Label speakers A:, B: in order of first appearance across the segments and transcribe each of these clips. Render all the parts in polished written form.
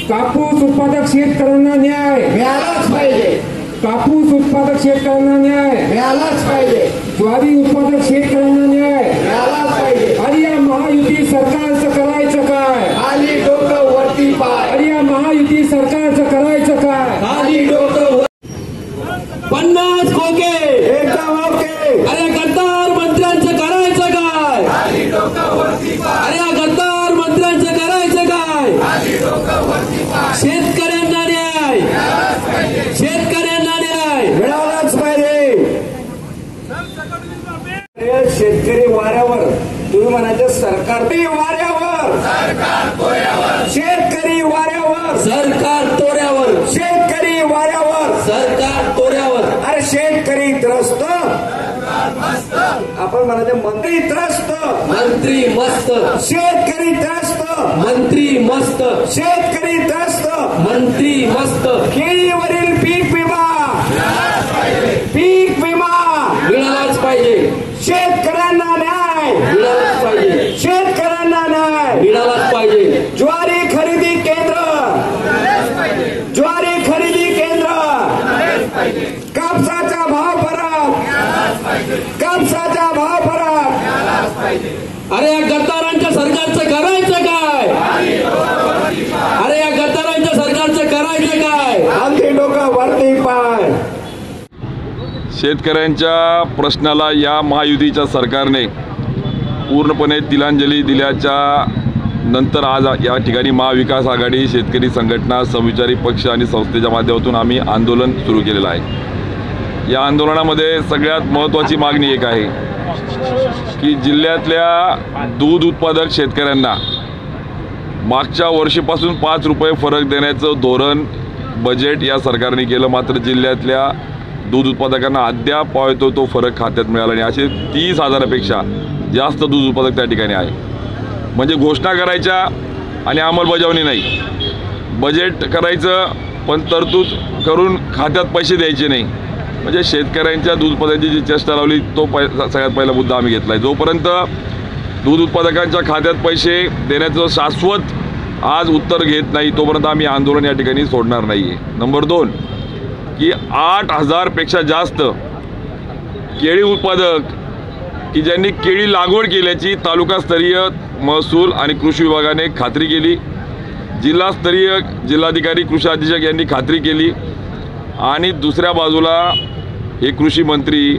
A: कापूस उत्पादक शेतकऱ्यांना न्याय
B: मिळालाच पाहिजे,
A: कापूस उत्पादक शेतकऱ्यांना न्याय
B: मिळालाच पाहिजे,
A: ज्वारी उत्पादक शेतकऱ्यांना न्याय
B: मिळालाच पाहिजे।
A: आणि या महायुती सरकारचं करायचं काय?
B: खाली डोकं वरती पाय,
A: आणि या महायुती सरकारचं करायचं काय?
B: खाली डोकं
C: 50 खोके
B: एकदम ओके,
C: अरे गद्दार मंत्र्यांचं करायचं काय?
B: खाली डोकं वरती पाय,
C: अरे या गद्दार मंत्र्यांचं करायचं काय?
B: खाली डोकं वरती पाय,
C: शेतकऱ्यांना न्याय, शेतकऱ्यांना न्याय
B: मिळालाच पाहिजे। शेतकरी वाऱ्यावर, तुम्ही म्हणायचं सरकार वाऱ्यावर, शेतकरी वाऱ्यावर,
C: सरकार तोऱ्यावर,
B: शेतकरी वाऱ्यावर,
C: सरकार तोऱ्यावर।
B: अरे शेतकरी त्रस्त, आपण म्हणायचं मंत्री त्रस्त,
C: मंत्री मस्त,
B: शेतकरी त्रस्त,
C: मंत्री मस्त,
B: शेतकरी त्रस्त,
C: मंत्री मस्त।
B: केळीवरील पीक विमा, पीक विमा
C: मिळालाच पाहिजे,
B: शेतकऱ्यांना न्याय,
C: मिळालाच पाहिजे,
B: शेतकऱ्यांना न्याय
C: मिळालाच पाहिजे।
B: ज्वारी खरेदी केंद्र, ज्वारी खरेदी केंद्र, कापसाचा भाव फरक, कापसाचा भाव फरक,
C: अरे या गद्दारांच्या सरकारचं करायचं काय? अरे या गद्दारांच्या सरकारचं करायचं काय?
B: खाली डोकं वरती पाय।
D: शेतकऱ्यांच्या प्रश्नाला या महायुतीच्या सरकारने पूर्णपणे तिलांजली दिल्याच्या नंतर आज या ठिकाणी महाविकास आघाडी शेतकरी संघटना समविचारी पक्ष आणि संस्थेच्या माध्यमातून आम्ही आंदोलन सुरू केलेलं आहे। या आंदोलनामध्ये सगळ्यात महत्त्वाची मागणी एक आहे की जिल्ह्यातल्या दूध उत्पादक शेतकऱ्यांना मागच्या वर्षीपासून 5 रुपये फरक देण्याचं धोरण बजेट या सरकारने केलं, मात्र जिल्ह्यातल्या दूध उत्पादकांना अद्याप पावतो तो फरक खात्यात मिळाला नाही। असे 30,000पेक्षा जास्त दूध उत्पादक त्या ठिकाणी आहे। म्हणजे घोषणा करायच्या आणि अंमलबजावणी नाही, बजेट करायचं पण तरतूद करून खात्यात पैसे द्यायचे नाही। म्हणजे शेतकऱ्यांच्या दूध उत्पादनाची जी चेष्टा लावली तो सगळ्यात पहिला मुद्दा आम्ही घेतला आहे। जोपर्यंत दूध उत्पादकांच्या खात्यात पैसे देण्याचं शाश्वत आज उत्तर घेत नाही तोपर्यंत आम्ही आंदोलन या ठिकाणी सोडणार नाही आहे। नंबर 2 की 8,000पेक्षा जास्त केळी उत्पादक की ज्यांनी केळी लागवड केल्याची तालुकास्तरीय महसूल आणि कृषी विभागाने खात्री केली, जिल्हास्तरीय जिल्हाधिकारी कृषी अधीक्षक यांनी खात्री केली, आणि दुसऱ्या बाजूला हे कृषी मंत्री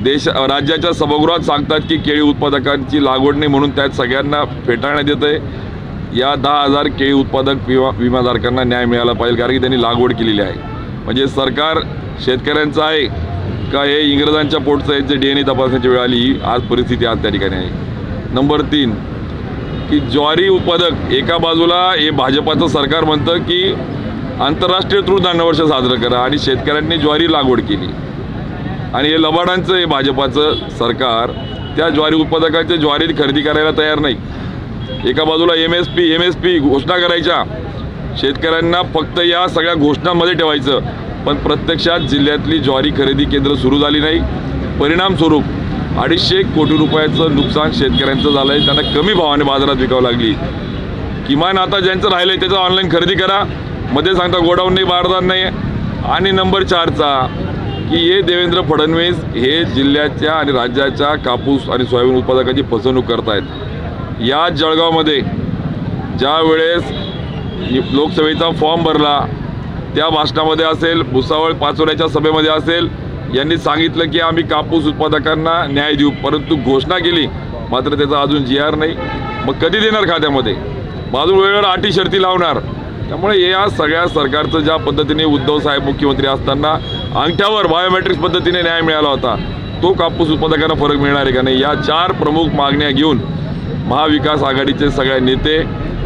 D: राज्याच्या सभागृहात सांगतात की केळी उत्पादकांची लागवड नाही म्हणून त्यात सगळ्यांना फेटाळण्यात येत आहे। या 10,000 केळी उत्पादक विमाधारकांना न्याय मिळाला पाहिजे, कारण की त्यांनी लागवड केलेली आहे। म्हणजे सरकार शेतकऱ्यांचं आहे का हे इंग्रजांच्या पोटचं यांचे DNA तपासण्याची वेळ आली, ही आज परिस्थिती आज त्या ठिकाणी आहे। नंबर 3 की ज्वारी उत्पादक, एका बाजूला हे भाजपाचं सरकार म्हणतं की आंतरराष्ट्रीय तृणधान्य वर्ष साजरं करा आणि शेतकऱ्यांनी ज्वारी लागवड केली, आणि हे लबाडांचं हे भाजपाचं सरकार त्या ज्वारी उत्पादकांचे ज्वारी खरेदी करायला तयार नाही। एका बाजूला MSP घोषणा करायच्या, शेतकऱ्यांना फक्त या सगळ्या घोषणांमध्ये ठेवायचं, पण प्रत्यक्षात जिल्ह्यातली ज्वारी खरेदी केंद्र सुरू झाली नाही। परिणामस्वरूप 250 कोटी रुपयाचं नुकसान शेतकऱ्यांचं झालं आहे, त्यांना कमी भावाने बाजारात विकावं लागली। किमान आता ज्यांचं राहिलं आहे त्याचं ऑनलाईन खरेदी करा, मध्ये सांगता गोडाऊन नाही, बारदार नाही। आणि नंबर 4चा की हे देवेंद्र फडणवीस हे जिल्ह्याच्या आणि राज्याच्या कापूस आणि सोयाबीन उत्पादकांची फसवणूक करतायत। या जळगावमध्ये ज्या वेळेस लोकसभेचा फॉर्म भरला त्या भाषणामध्ये असेल, भुसावळ पाचोऱ्याच्या सभेमध्ये असेल, यांनी सांगितलं की आम्ही कापूस उत्पादकांना न्याय देऊ, परंतु घोषणा केली मात्र त्याचा अजून GR नाही। मग कधी देणार खात्यामध्ये? बाजू वेळेवर अटी शर्ती लावणार। त्यामुळे या सगळ्या सरकारचं ज्या पद्धतीने उद्धव साहेब मुख्यमंत्री असताना अंगठ्यावर बायोमेट्रिक्स पद्धतीने न्याय मिळाला होता, तो कापूस उत्पादकांना फरक मिळणार आहे का नाही, या 4 प्रमुख मागण्या घेऊन महाविकास आघाडीचे सगळे नेते,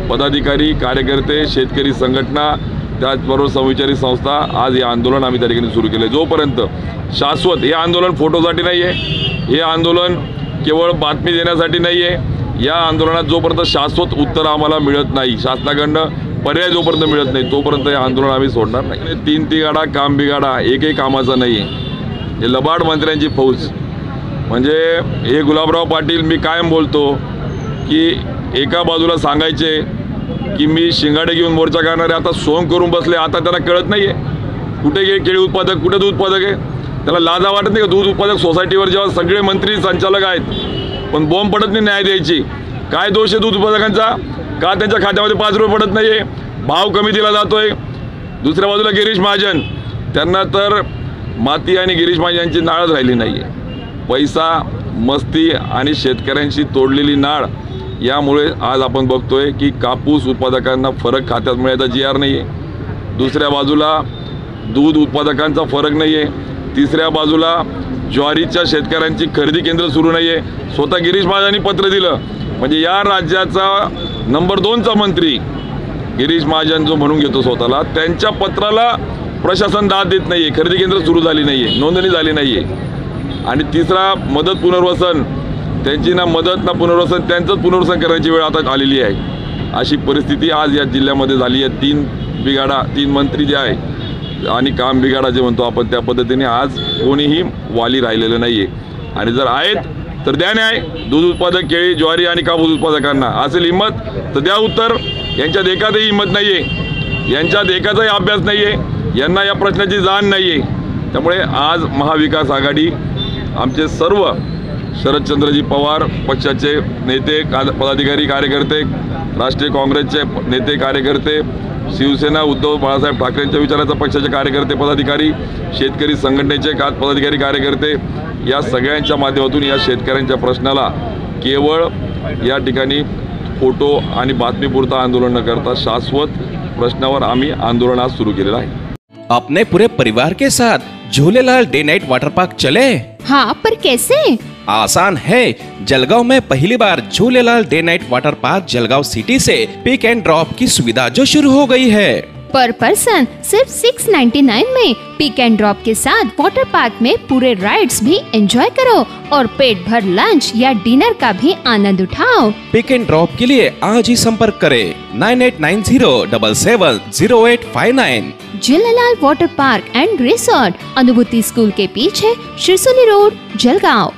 D: पदाधिकारी, कार्यकर्ते, शेतकरी संघटना, त्याचबरोबर समविचारी संस्था आज हे आंदोलन आम्ही त्या ठिकाणी सुरू केले। जोपर्यंत शाश्वत, हे आंदोलन फोटोसाठी नाही आहे, हे आंदोलन केवळ बातमी देण्यासाठी नाही आहे, या आंदोलनात जोपर्यंत शाश्वत उत्तर आम्हाला मिळत नाही, शासनाकडनं पर्याय जोपर्यंत मिळत नाही तोपर्यंत हे आंदोलन आम्ही सोडणार नाही। 3 तिगाडा काम बिगाडा एकही कामाचा नाही आहे, हे लबाड मंत्र्यांची फौज। म्हणजे हे गुलाबराव पाटील, मी कायम बोलतो की एका बाजूला सांगायचे की मी शिंगाडे घेऊन मोर्चा करणारे आता सोंग करून बसले. आता त्याला कळत नाहीये कुठे गे केळी उत्पादक, कुठे दूध उत्पादक आहे. त्याला लाजा वाटत नाही का? दूध उत्पादक सोसायटीवर जेव्हा सगळे मंत्री संचालक आहेत पण बॉम्ब पडत नाही न्याय द्यायची. काय दोष आहे दूध उत्पादकांचा? का त्यांच्या खात्यामध्ये 5 रुपये पडत नाहीये? भाव कमी दिला जातोय. दुसऱ्या बाजूला गिरीश महाजन, त्यांना तर माती आणि गिरीश महाजन यांची नाळच राहिली नाहीये. पैसा, मस्ती आणि शेतकऱ्यांची तोडलेली नाळ, यामुळे आज आपण बघतोय की कापूस उत्पादकांना फरक खात्यात मिळायचा GR नाही आहे. दुसऱ्या बाजूला दूध उत्पादकांचा फरक नाही आहे. तिसऱ्या बाजूला ज्वारीच्या शेतकऱ्यांची खरेदी केंद्र सुरू नाही आहे. स्वतः गिरीश महाजनांनी पत्र दिलं. म्हणजे या राज्याचा नंबर 2चा मंत्री गिरीश महाजन जो म्हणून घेतो स्वतःला, त्यांच्या पत्राला प्रशासन दाद देत नाही आहे. खरेदी केंद्र सुरू झाली नाही आहे, नोंदणी झाली नाही आहे. आणि तिसरा मदत पुनर्वसन, त्यांची ना मदत ना पुनर्वसन, त्यांचंच पुनर्वसन करण्याची वेळ आता आलेली आहे. अशी परिस्थिती आज या जिल्ह्यामध्ये झाली आहे. 3 बिघाडा, 3 मंत्री जे आहे आणि काम बिघाडा जे म्हणतो आपण, त्या पद्धतीने आज कोणीही वाली राहिलेलं नाही आहे. आणि जर आहेत तर द्या न्याय. दूध उत्पादक, केळी, ज्वारी आणि कापूस उत्पादकांना असेल हिंमत तर द्या उत्तर. यांच्यात एकातही हिंमत नाही आहे, यांच्यात एकाचाही अभ्यास नाही आहे, यांना या प्रश्नाची जाण नाही आहे. त्यामुळे आज महाविकास आघाडी, आमचे सर्व शरदचंद्रजी पवार पक्षाचे नेते, पदाधिकारी, कार्यकर्ते, राष्ट्रीय काँग्रेसचे नेते, कार्यकर्ते, शिवसेना उद्धव बाळासाहेब ठाकरेंच्या विचाराचा पक्षाचे कार्यकर्ते, पदाधिकारी, शेतकरी संघटनेचे पदाधिकारी, कार्यकर्ते, या सगळ्यांच्या माध्यमातून या शेतकऱ्यांच्या प्रश्नाला केवळ या ठिकाणी फोटो आणि बातमीपुरता आंदोलन न करता शाश्वत प्रश्नावर आम्ही आंदोलन आज सुरू केलेलं आहे.
E: अपने पूरे परिवार के साथ Jhulelal day night water park चले?
F: हाँ, पर कैसे?
E: आसान है। जलगांव में पहली बार Jhulelal day night water park Jalgaon city से पिक एंड ड्रॉप की सुविधा जो शुरू हो गई है।
F: पर पर्सन सिर्फ 699 में पिक एंड ड्रॉप के साथ वाटर पार्क में पूरे राइड्स भी एंजॉय करो और पेट भर लंच या डिनर का भी आनंद उठाओ।
E: पिक एंड ड्रॉप के लिए आज ही संपर्क करें 9890770859।
F: Jhulelal water park end resort, अनुभूति स्कूल के पीछे, शिरसोली रोड, जलगांव।